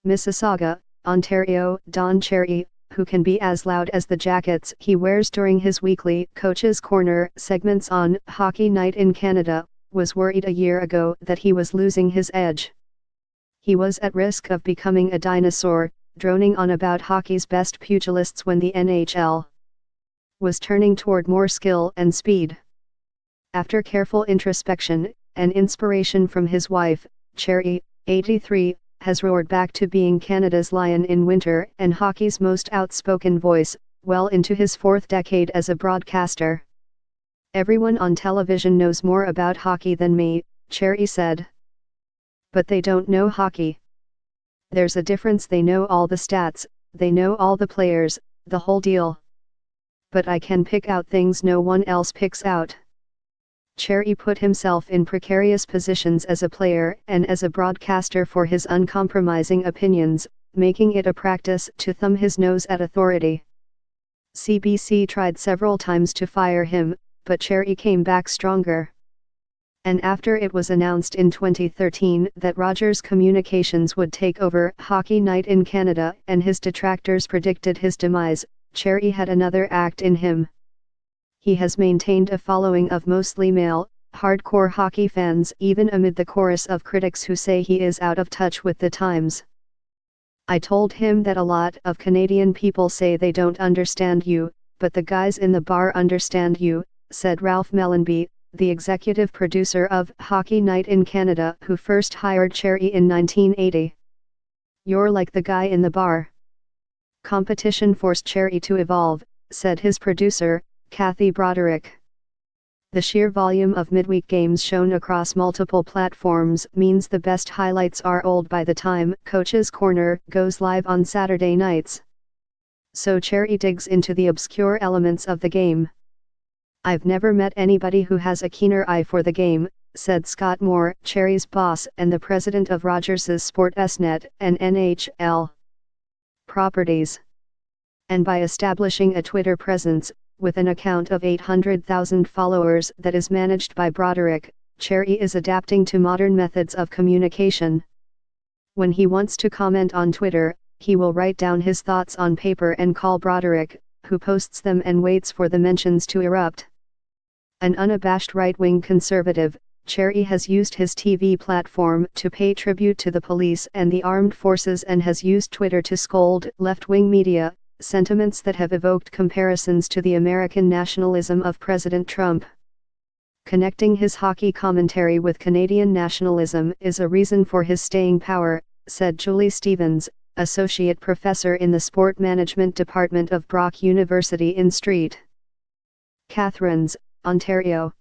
Mississauga, Ontario. Don Cherry, who can be as loud as the jackets he wears during his weekly Coach's Corner segments on Hockey Night in Canada, was worried a year ago that he was losing his edge. He was at risk of becoming a dinosaur, droning on about hockey's best pugilists when the NHL was turning toward more skill and speed. After careful introspection, and inspiration from his wife, Cherry, 83, has roared back to being Canada's lion in winter and hockey's most outspoken voice, well into his fourth decade as a broadcaster. "Everyone on television knows more about hockey than me," Cherry said. "But they don't know hockey. There's a difference. They know all the stats, they know all the players, the whole deal. But I can pick out things no one else picks out." Cherry put himself in precarious positions as a player and as a broadcaster for his uncompromising opinions, making it a practice to thumb his nose at authority. CBC tried several times to fire him, but Cherry came back stronger. And after it was announced in 2013 that Rogers Communications would take over Hockey Night in Canada and his detractors predicted his demise, Cherry had another act in him. He has maintained a following of mostly male, hardcore hockey fans even amid the chorus of critics who say he is out of touch with the times. "I told him that a lot of Canadian people say they don't understand you, but the guys in the bar understand you," said Ralph Mellanby, the executive producer of Hockey Night in Canada who first hired Cherry in 1980. "You're like the guy in the bar." Competition forced Cherry to evolve, said his producer, Kathy Broderick. The sheer volume of midweek games shown across multiple platforms means the best highlights are old by the time Coach's Corner goes live on Saturday nights. So Cherry digs into the obscure elements of the game. "I've never met anybody who has a keener eye for the game," said Scott Moore, Cherry's boss and the president of Rogers's Sportsnet and NHL properties. And by establishing a Twitter presence, with an account of 800,000 followers that is managed by Broderick, Cherry is adapting to modern methods of communication. When he wants to comment on Twitter, he will write down his thoughts on paper and call Broderick, who posts them and waits for the mentions to erupt. An unabashed right-wing conservative, Cherry has used his TV platform to pay tribute to the police and the armed forces and has used Twitter to scold left-wing media, sentiments that have evoked comparisons to the American nationalism of President Trump. "Connecting his hockey commentary with Canadian nationalism is a reason for his staying power," said Julie Stevens, associate professor in the sport management department of Brock University in St. Catharines, Ontario.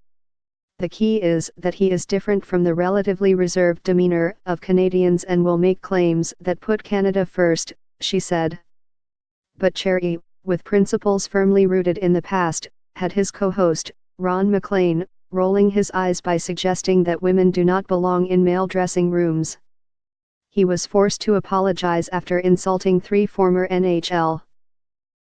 "The key is that he is different from the relatively reserved demeanor of Canadians and will make claims that put Canada first," she said. But Cherry, with principles firmly rooted in the past, had his co-host, Ron MacLean, rolling his eyes by suggesting that women do not belong in male dressing rooms. He was forced to apologize after insulting 3 former NHL